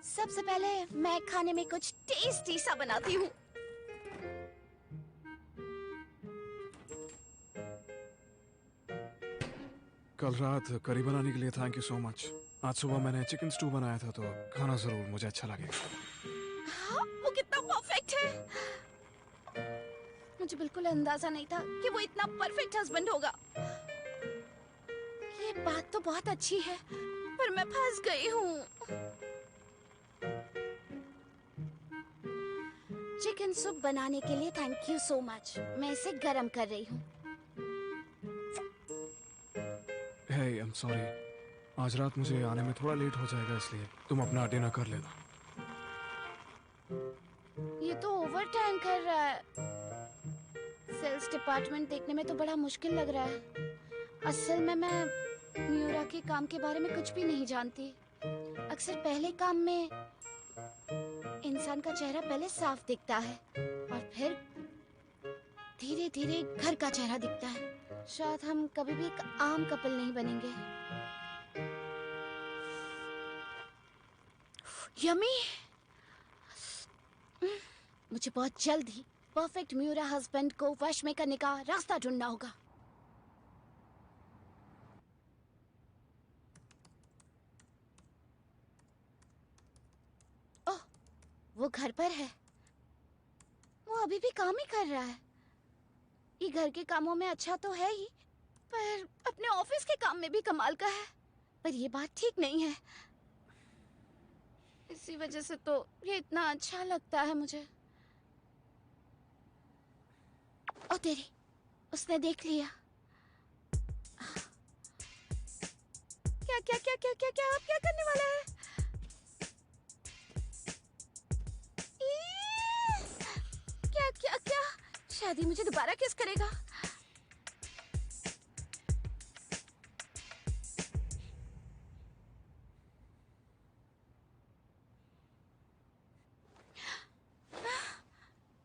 सबसे पहले मैं खाने में कुछ टेस्टी सा बनाती हूँ। कल रात करी बनाने के लिए थैंक यू सो मच। आज सुबह मैंने चिकन स्टू बनाया था तो खाना जरूर मुझे अच्छा लगेगा। हाँ, वो कितना परफेक्ट है। मुझे बिल्कुल अंदाजा नहीं था कि वो इतना परफेक्ट हस्बैंड होगा। ये बात तो बहुत अच्छी है, पर मैं फंस गई हूँ। चिकन सूप बनाने के लिए थैंक यू सो मच। मैं इसे गरम कर रही हूँ। हे आई एम सॉरी, आज रात मुझे आने में थोड़ा लेट हो जाएगा, इसलिए तुम अपना डिनर कर लेना। ये तो ओवर टाइम कर रहा है। सेल्स डिपार्टमेंट देखने में तो बड़ा मुश्किल लग रहा है। असल में मैं म्यूरा के काम के बारे में कुछ भी नहीं जानती। अक्सर पहले काम में इंसान का चेहरा पहले साफ दिखता है और फिर धीरे धीरे घर का चेहरा दिखता है। शायद हम कभी भी एक आम कपल नहीं बनेंगे। यमी, मुझे बहुत जल्द ही परफेक्ट म्यूरा हस्बैंड को वश में करने का रास्ता ढूंढना होगा। ओह, वो घर पर है। वो अभी भी काम ही कर रहा है। ये घर के कामों में अच्छा तो है ही, पर अपने ऑफिस के काम में भी कमाल का है। पर ये बात ठीक नहीं है। इसी वजह से तो ये इतना अच्छा लगता है मुझे। ओ तेरी, उसने देख लिया। क्या क्या क्या क्या क्या क्या अब क्या करने वाला है? क्या क्या क्या? शादी मुझे दोबारा किस करेगा?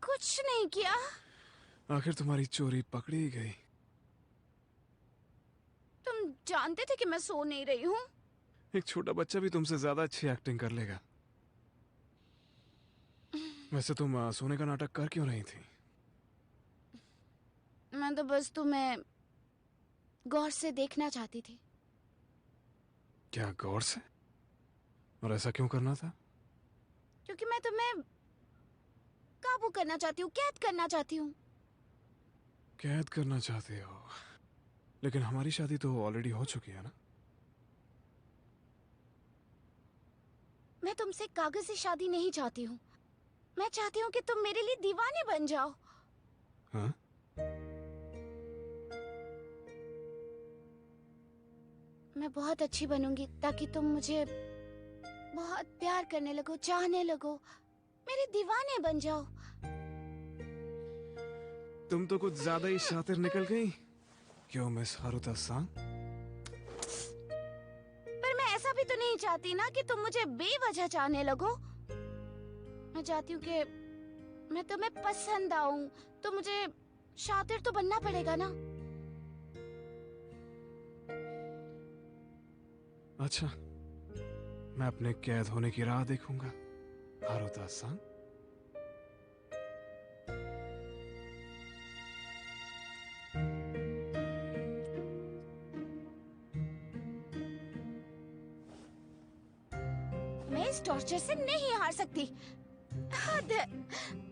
कुछ नहीं किया। आखिर तुम्हारी चोरी पकड़ी ही गई। तुम जानते थे कि मैं सो नहीं रही हूँ। एक छोटा बच्चा भी तुमसे ज्यादा अच्छी एक्टिंग कर लेगा। वैसे तुम सोने का नाटक कर क्यों रही थी? मैं तो बस तुम्हें गौर से देखना चाहती थी। क्या गौर से? और ऐसा क्यों करना था? क्योंकि मैं तुम्हें काबू करना चाहती हूँ, कैद करना चाहती हूँ। कैद करना चाहते हो? लेकिन हमारी शादी तो ऑलरेडी हो चुकी है ना। मैं तुमसे कागजी शादी नहीं चाहती हूँ। मैं चाहती हूँ कि तुम मेरे लिए दीवाने बन जाओ। हाँ? मैं बहुत अच्छी बनूंगी ताकि तुम मुझे बहुत प्यार करने लगो, चाहने लगो, मेरे दीवाने बन जाओ। तुम तो कुछ ज्यादा ही शातिर निकल गई। क्यों मिस हारुता सांग? पर मैं ऐसा भी तो नहीं चाहती ना कि तुम मुझे बेवजह चाहने लगो। मैं चाहती हूँ कि मैं तुम्हें पसंद आऊं, तो मुझे शातिर तो बनना पड़ेगा ना। अच्छा, मैं अपने कैद होने की राह देखूंगा, हारुता सांग। मैं इस टॉर्चर से नहीं हार सकती। हद है।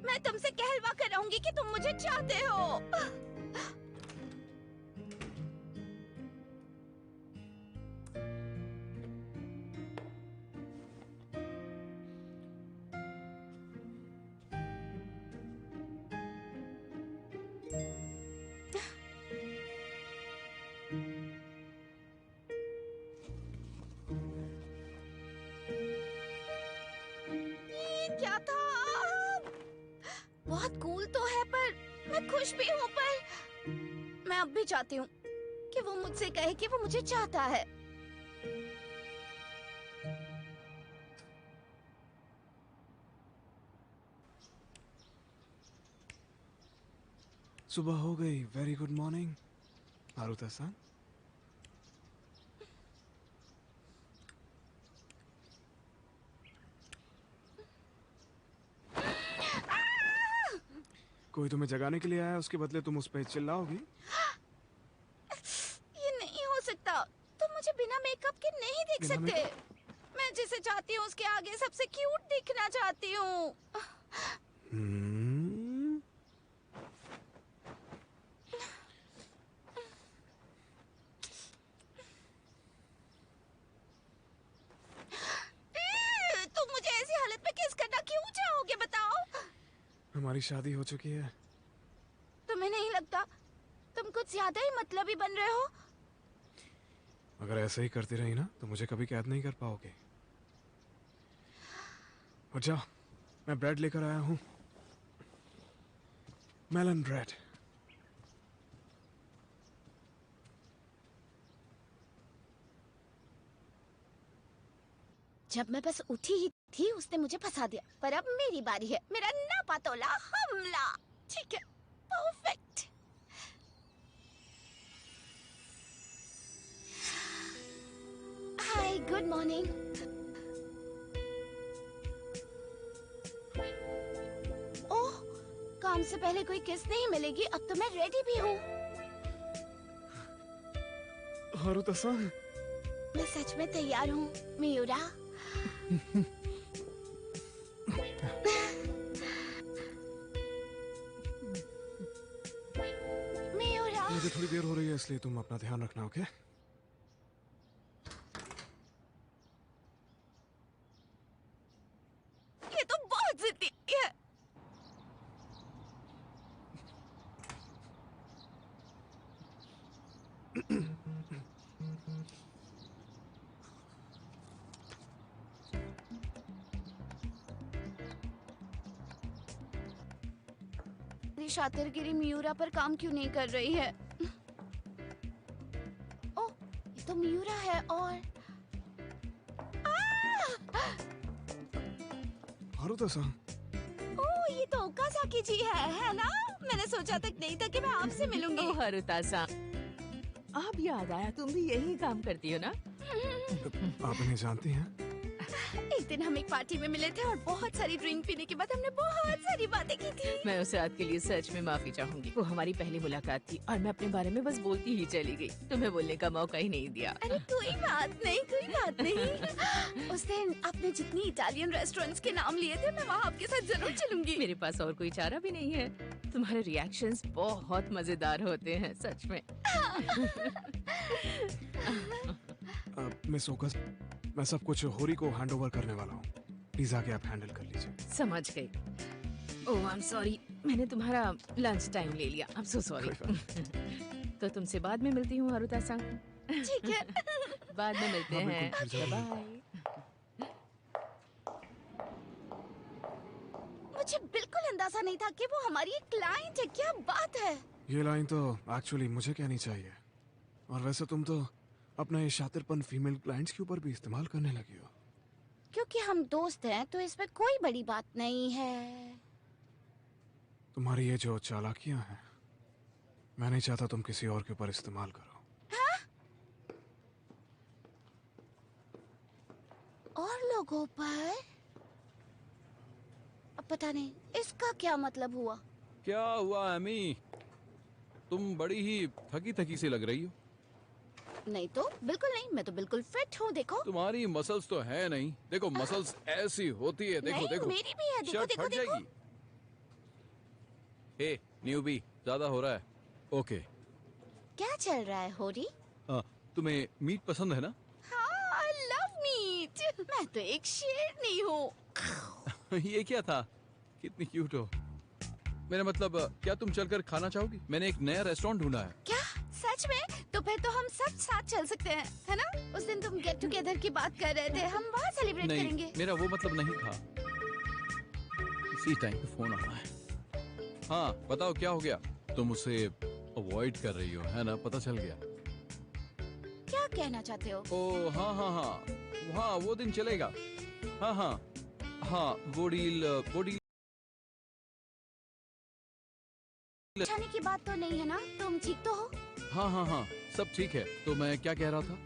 मैं तुमसे कहलवा कर रहूंगी कि तुम मुझे चाहते हो। ये क्या था? बहुत कूल तो है, पर मैं खुश भी हूँ। पर मैं अब भी चाहती हूँ कि वो मुझसे कहे कि वो मुझे चाहता है। सुबह हो गई। वेरी गुड मॉर्निंग हारुता सांग। कोई तुम्हें जगाने के लिए आया, उसके बदले तुम उस पे चिल्लाओगी? ये नहीं हो सकता। तुम मुझे बिना मेकअप के नहीं देख बिना सकते। मैं जिसे चाहती हूँ उसके आगे सबसे क्यूट दिखना चाहती हूँ। हम्म, तुम मुझे ऐसी हालत में किस करना क्यों चाहोगे बताओ? हमारी शादी हो चुकी है। तुम्हें नहीं लगता तुम कुछ ज्यादा ही मतलबी बन रहे हो? अगर ऐसे ही करती रही ना तो मुझे कभी कैद नहीं कर पाओगे। और जाओ, मैं ब्रेड लेकर आया हूँ, मेलन ब्रेड। जब मैं बस उठी ही थी उसने मुझे फंसा दिया, पर अब मेरी बारी है। मेरा नापातोला हमला। ठीक है, परफेक्ट। हाय, गुड मॉर्निंग। ओह, काम से पहले कोई किस नहीं मिलेगी। अब तो मैं रेडी भी हूँ। हारुता-सान, मैं सच में तैयार हूँ मियूरा। मियूरा, मुझे थोड़ी देर हो रही है इसलिए तुम अपना ध्यान रखना, ओके? ये तो बहुत जिद्दी है। मेरी शातिरगिरी मियूरा पर काम क्यों नहीं कर रही है? ओह, ये तो मियूरा है। और हारुता-सान, ओह, ये तो ओकाज़ाकी जी है ना? मैंने सोचा तक नहीं था कि मैं आपसे मिलूंगी। ओह हारुता-सान, अब याद आया तुम भी यही काम करती हो ना? आप इन्हें जानती हैं? एक दिन हम एक पार्टी में मिले थे और बहुत सारी ड्रिंक पीने के बाद हमने बहुत सारी बातें की थी। मैं उस रात के लिए सच में माफी चाहूंगी। वो हमारी पहली मुलाकात थी और मैं अपने बारे में बस बोलती ही चली गई। तुम्हें बोलने का मौका ही नहीं दिया। अरे कोई बात नहीं, कोई बात नहीं। उस दिन आपने जितनी इटालियन रेस्टोरेंट्स के नाम लिए थे, मैं वहाँ आपके साथ जरूर चलूंगी। मेरे पास और कोई चारा भी नहीं है। तुम्हारे रिएक्शंस बहुत मजेदार होते हैं, सच में। मिस ओकास, मैं सब कुछ होरी को हैंड ओवर करने वाला हूँ। प्लीज आके आप हैंडल कर लीजिए। समझ गई। ओह आई एम सॉरी, मैंने तुम्हारा लंच टाइम ले लिया। I am so sorry. तो तुमसे बाद में मिलती हूँ हारुता-सान। ठीक है। बाद में मिलते हाँ, हैं। बिल्कुल, फिर जरूर। बाय। मुझे बिल्कुल अंदाजा नहीं था कि वो हमारी एक क्लाइंट है। क्या बात है। ये लाइन तो एक्चुअली मुझे कहनी चाहिए। और वैसे तुम तो अपना ये शातिरपन फीमेल क्लाइंट्स के ऊपर भी इस्तेमाल करने लगी हो। क्योंकि हम दोस्त हैं तो इसमें कोई बड़ी बात नहीं है। तुम्हारी ये जो चालाकियां हैं, मैं नहीं चाहता तुम किसी और के ऊपर इस्तेमाल करो। और लोगों पर? अब पता नहीं इसका क्या मतलब हुआ। क्या हुआ एमी? तुम बड़ी ही थकी थकी सी लग रही हो। नहीं तो बिल्कुल नहीं, मैं तो बिल्कुल फिट हूँ। देखो तुम्हारी मसल्स तो है नहीं। देखो मसल्स ऐसी होती है। देखो नहीं, देखो मेरी भी है। देखो शर्ट देखो फट देखो। जाएगी। हे न्यूबी, ज्यादा हो रहा है। ओके। क्या चल रहा है होरी? तुम्हें मीट पसंद है ना? हाँ, आई लव मीट। मैं तो एक शेरनी हूँ। ये क्या था? कितनी क्यूट हो। मेरा मतलब, क्या तुम चलकर खाना चाहोगी? मैंने एक नया रेस्टोरेंट ढूंढा है। क्या सच में? तो फिर तो हम सब साथ चल सकते हैं, है ना? उस दिन तुम गेट टुगेदर की बात कर रहे थे, हम वहाँ सेलिब्रेट नहीं, करेंगे। मेरा वो मतलब नहीं था। इसी टाइम पे फोन आ रहा है। हाँ बताओ क्या हो गया? तुम उसे अवॉइड कर रही हो, है ना? पता चल गया। क्या कहना चाहते हो? ओ हाँ हाँ हाँ हाँ, वो दिन चलेगा। हाँ हाँ हाँ, वो डील जाने की बात तो नहीं है ना? तुम ठीक तो हो? हाँ हाँ हाँ, सब ठीक है। तो मैं क्या कह रहा था?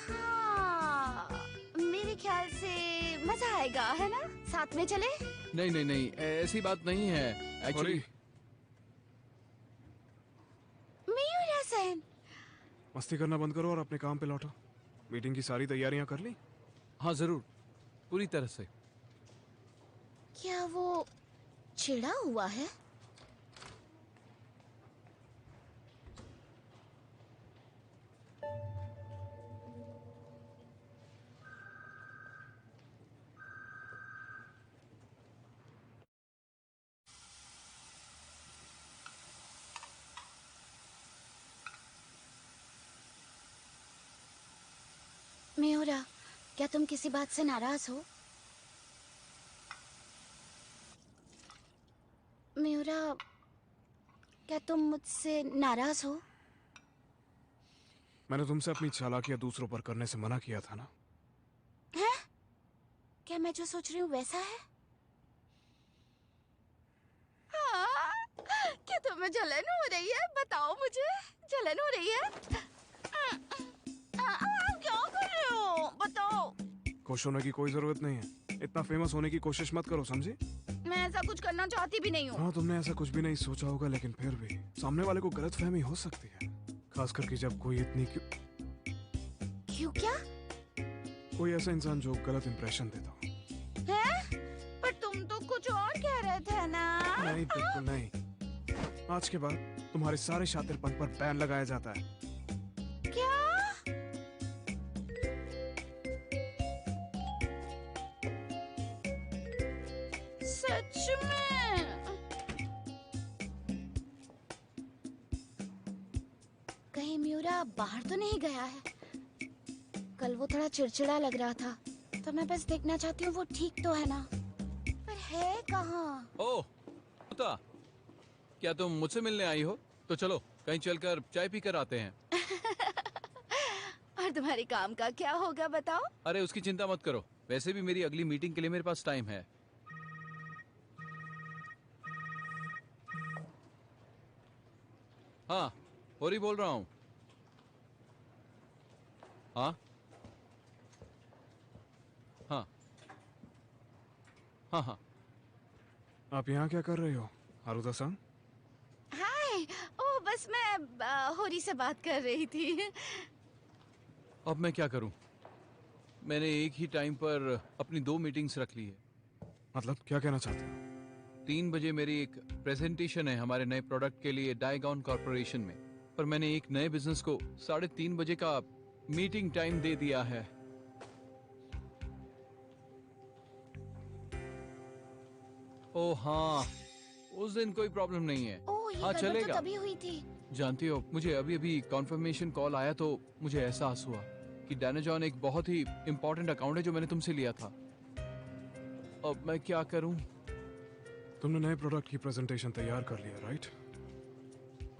हाँ, मेरे ख्याल से मजा आएगा, है ना? साथ में चले? नहीं नहीं नहीं, ऐसी बात नहीं है एक्चुअली। मस्ती करना बंद करो और अपने काम पे लौटो। मीटिंग की सारी तैयारियां कर ली? हाँ जरूर, पूरी तरह से। क्या वो चिढ़ा हुआ है? मियोरा, क्या तुम किसी बात से नाराज हो? मियोरा, क्या तुम मुझसे नाराज हो? मैंने तुमसे अपनी चालाकियां दूसरों पर करने से मना किया था ना। हैं? क्या मैं जो सोच रही हूँ वैसा है? हाँ, क्या तुम्हें जलन हो रही है? बताओ मुझे, जलन हो रही है? क्या कर रहे हो? बताओ। खुश होने की कोई जरूरत नहीं है। इतना फेमस होने की कोशिश मत करो, समझी? मैं ऐसा कुछ करना चाहती भी नहीं हूँ। हाँ, तुमने ऐसा कुछ भी नहीं सोचा होगा, लेकिन फिर भी सामने वाले को गलतफहमी हो सकती है, खास करके जब कोई इतनी क्यों? क्या? कोई ऐसा इंसान जो गलत इंप्रेशन देता हो। हैं? पर तुम तो कुछ और कह रहे थे ना? नहीं, बिल्कुल नहीं। आज के बाद तुम्हारे सारे शातिरपन पर बैन लगाया जाता है। क्या? सच में? कहीं मियूरा बाहर तो नहीं गया है? कल वो थोड़ा चिड़चिड़ा लग रहा था, तो मैं बस देखना चाहती हूँ वो ठीक तो है ना। पर है कहाँ? ओह मुक्ता, क्या तुम मुझसे मिलने आई हो? तो चलो कहीं चलकर चाय पी कर आते हैं। और तुम्हारे काम का क्या होगा बताओ? अरे उसकी चिंता मत करो, वैसे भी मेरी अगली मीटिंग के लिए मेरे पास टाइम है। हाँ, होरी बोल रहा हूँ। हाँ हाँ हाँ हाँ। आप यहाँ क्या कर रहे हो, हारुता-सान? हाय, ओह बस मैं होरी से बात कर रही थी। अब मैं क्या करूं? मैंने एक ही टाइम पर अपनी 2 मीटिंग्स रख ली है। मतलब क्या कहना चाहते हो? 3 बजे मेरी एक प्रेजेंटेशन है हमारे नए प्रोडक्ट के लिए डाइगॉन कॉर्पोरेशन में, पर मैंने एक नए बिजनेस को 3:30 बजे का मीटिंग टाइम दे दिया है। ओह हाँ, उस दिन कोई प्रॉब्लम नहीं है। ओह ये हाँ, गड़बड़ चलेगा। तो तभी हुई थी। जानती हो, मुझे अभी अभी कॉन्फर्मेशन कॉल आया तो मुझे एहसास हुआ कि डायनाजॉन एक बहुत ही इम्पोर्टेंट अकाउंट है जो मैंने तुमसे लिया था। अब मैं क्या करूं? तुमने नए प्रोडक्ट की प्रेजेंटेशन तैयार कर लिया, राइट?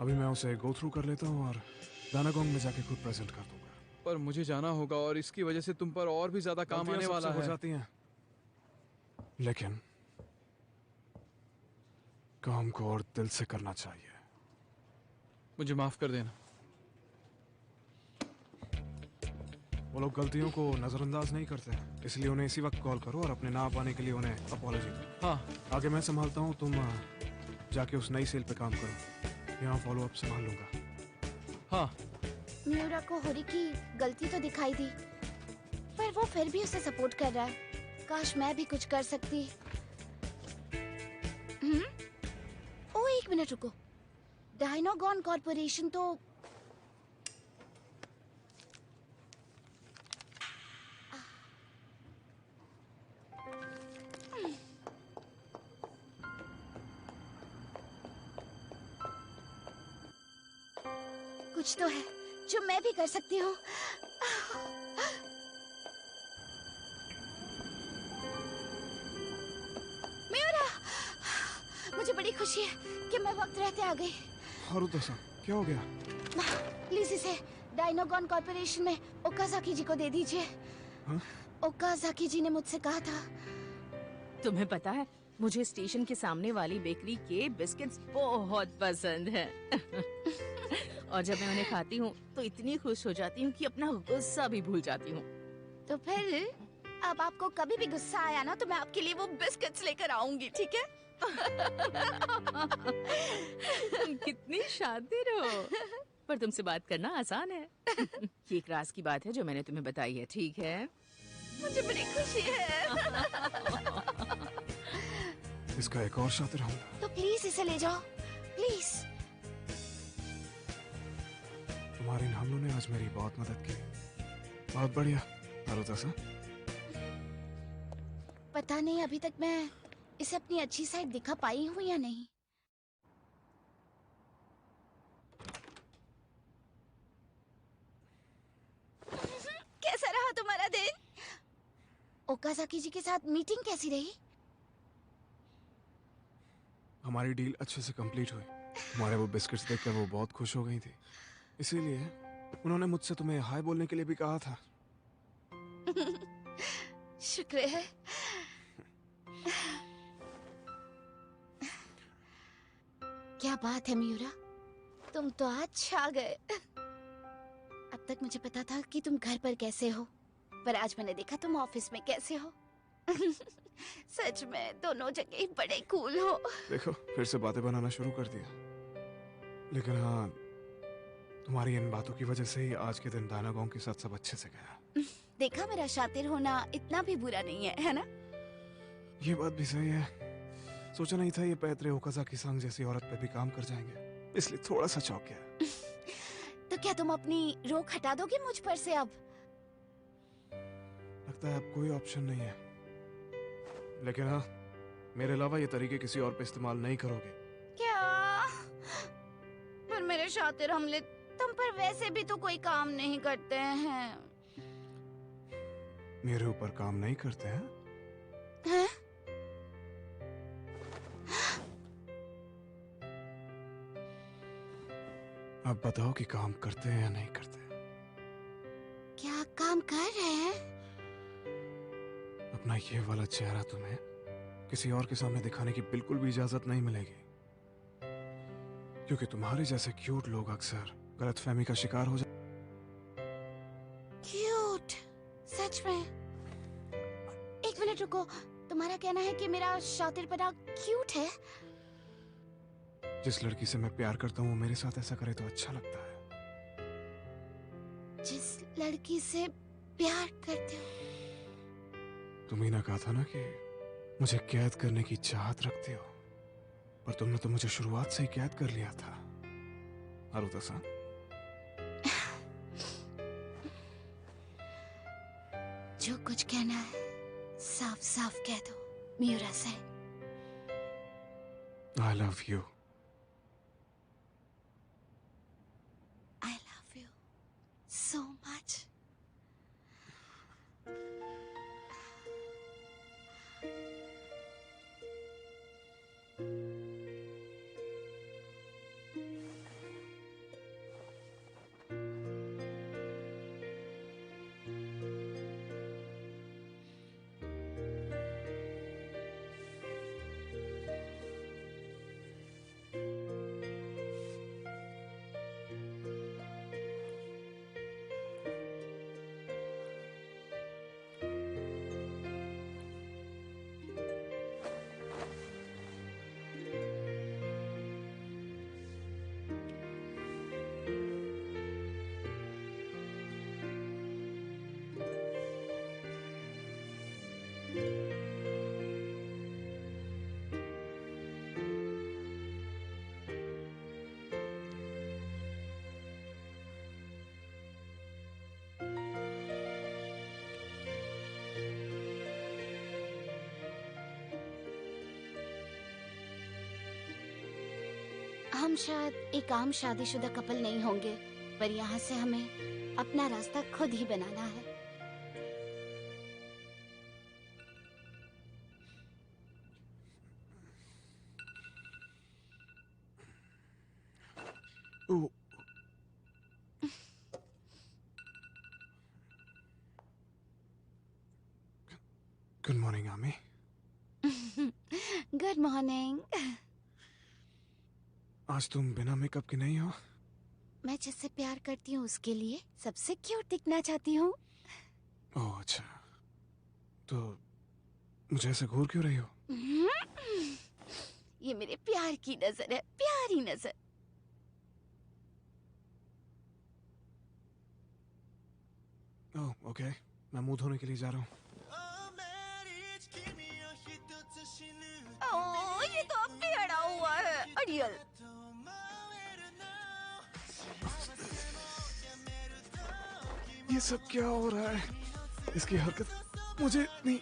अभी मैं उसे गो थ्रू कर लेता हूँ और दानागोंग में जाके खुद प्रेजेंट कर दूंगा। पर मुझे जाना होगा और इसकी वजह से तुम पर और भी ज्यादा काम आने गलतियां वाला सबसे हो है। जाती हैं, लेकिन काम को और दिल से करना चाहिए। मुझे माफ कर देना। वो लोग गलतियों को नजरअंदाज नहीं करते, इसलिए उन्हें इसी वक्त कॉल करो और अपने ना पाने के लिए उन्हें अपॉलॉजी दो। हाँ आगे मैं संभालता हूँ, तुम जाके उस नई सेल पे काम करो। यहाँ फॉलो अप संभाल लूंगा। हाँ। मियूरा को होरी की गलती तो दिखाई दी, पर वो फिर भी उसे सपोर्ट कर रहा है। काश मैं भी कुछ कर सकती। ओह एक मिनट रुको, डायनागॉन कॉर्पोरेशन तो कुछ तो है जो मैं भी कर सकती हूँ। मियूरा, मुझे बड़ी खुशी है कि मैं वक्त रहते आ गई। हारुता-सान, क्या हो गया? प्लीज इसे डायनागॉन कॉर्पोरेशन में ओकाजाकी जी को दे दीजिए। हाँ? ओकाजाकी जी ने मुझसे कहा था। तुम्हें पता है, मुझे स्टेशन के सामने वाली बेकरी के बिस्किट्स बहुत पसंद हैं। और जब मैं उन्हें खाती हूँ तो इतनी खुश हो जाती हूँ कि अपना गुस्सा भी भूल जाती हूँ। तो फिर अब आपको कभी भी गुस्सा आया ना तो मैं आपके लिए वो बिस्किट्स लेकर आऊंगी, ठीक है? तुम कितनी शातिर हो। पर तुमसे बात करना आसान है। ये एक राज की बात है जो मैंने तुम्हें बताई है, ठीक है? मुझे बड़ी खुशी है। इसका एक और शातिर हमला। तो प्लीज इसे ले जाओ, प्लीज। तुम्हारे इन हमलों ने आज मेरी बहुत मदद की। बहुत बढ़िया आरुता सा। पता नहीं अभी तक मैं इसे अपनी अच्छी साइड दिखा पाई हूँ या नहीं। कैसा रहा तुम्हारा दिन? ओकाज़ाकी जी के साथ मीटिंग कैसी रही? हमारी डील अच्छे से कंप्लीट हुई। तुम्हारे वो बिस्किट्स देखकर वो बहुत खुश हो गई थी, इसीलिए उन्होंने मुझसे तुम्हें हाय बोलने के लिए भी कहा था। शुक्र है। क्या बात है मियूरा, तुम तो आज छा गए। अब तक मुझे पता था कि तुम घर पर कैसे हो, पर आज मैंने देखा तुम ऑफिस में कैसे हो। सच में दोनों जगह ही बड़े कूल हो। देखो फिर से बातें बनाना शुरू कर दिया। लेकिन हाँ, तुम्हारी इन बातों की वजह से ही आज के दिन दानागोंग के साथ सब अच्छे से गया। देखा, मेरा शातिर होना इतना भी बुरा नहीं है ना? ये बात भी सही है। सोचा नहीं था ये पैतरे ओकाज़ाकी सांग जैसी औरत पे भी काम कर जाएंगे, इसलिए थोड़ा सा चौंक गया। तो क्या तुम अपनी रोक हटा दोगे मुझ पर से अब? लगता है अब कोई ऑप्शन नहीं है। लेकिन हाँ, मेरे अलावा ये तरीके किसी और पे इस्तेमाल नहीं करोगे। क्या? पर मेरे शातिर हमले तुम पर वैसे भी तो कोई काम नहीं करते हैं। मेरे ऊपर काम नहीं करते हैं? हैं? अब बताओ कि काम करते हैं या नहीं करते। क्या काम कर रहे हैं? अपना ये वाला चेहरा तुम्हें किसी और के सामने दिखाने की बिल्कुल भी इजाजत नहीं मिलेगी, क्योंकि तुम्हारे जैसे क्यूट लोग अक्सर गलतफहमी का शिकार हो जाते। क्यूट? सच में? एक मिनट रुको, तुम्हारा कहना है कि मेरा शातिरपना क्यूट है? जिस लड़की से मैं प्यार करता हूँ वो मेरे साथ ऐसा करे तो अच्छा लगता है। जिस लड़की से प्यार करते हो? तुम्ही ने कहा था ना कि मुझे कैद करने की चाहत रखते हो, पर तुमने तो मुझे शुरुआत से ही कैद कर लिया था आरुता-सान। जो कुछ कहना है साफ साफ कह दो मियूरा-सान। I love you. I love you so much. हम शायद एक आम शादीशुदा कपल नहीं होंगे, पर यहाँ से हमें अपना रास्ता खुद ही बनाना है। Oh. Good morning, Ami. Good morning. आज तुम बिना मेकअप के नहीं हो? मैं जिससे प्यार करती हूँ उसके लिए सबसे क्यूट दिखना चाहती हूँ। ओह अच्छा, तो मुझे ऐसे घूर क्यों रही हो? ये मेरे प्यार की नजर है, प्यारी नजर। ओह ओके, मैं मुंह धोने के लिए जा रहा हूँ। ओह, ये तो अब भी अड़ा हुआ है। अड़ियल। ये सब क्या हो रहा है? इसकी हरकत मुझे इतनी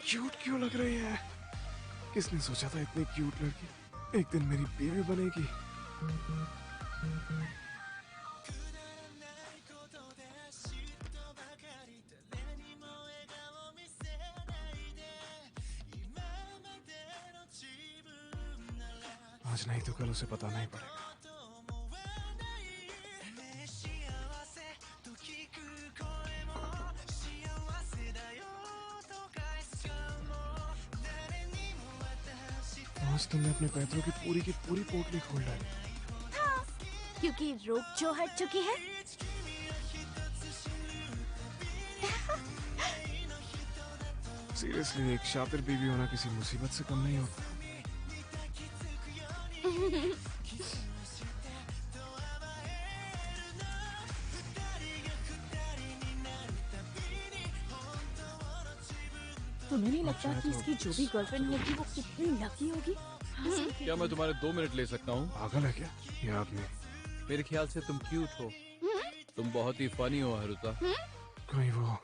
क्यूट क्यों लग रही है? किसने सोचा था इतनी क्यूट लड़की एक दिन मेरी बीवी बनेगी? आज नहीं तो कल उसे पता नहीं पड़ेगा। आज तुमने अपने पैरों की पूरी पोटली खोल डाली। हाँ, क्योंकि रोक जो हट चुकी है। सीरियसली, एक शातिर बीवी होना किसी मुसीबत से कम नहीं होता। तुम्हें नहीं लगता कि इसकी जो भी गर्लफ्रेंड होगी वो कितनी लकी होगी? क्या मैं तुम्हारे 2 मिनट ले सकता हूँ? पागल है क्या ये आदमी? मेरे ख्याल से तुम क्यूट हो। तुम बहुत ही फनी हो हरुता। कहीं वो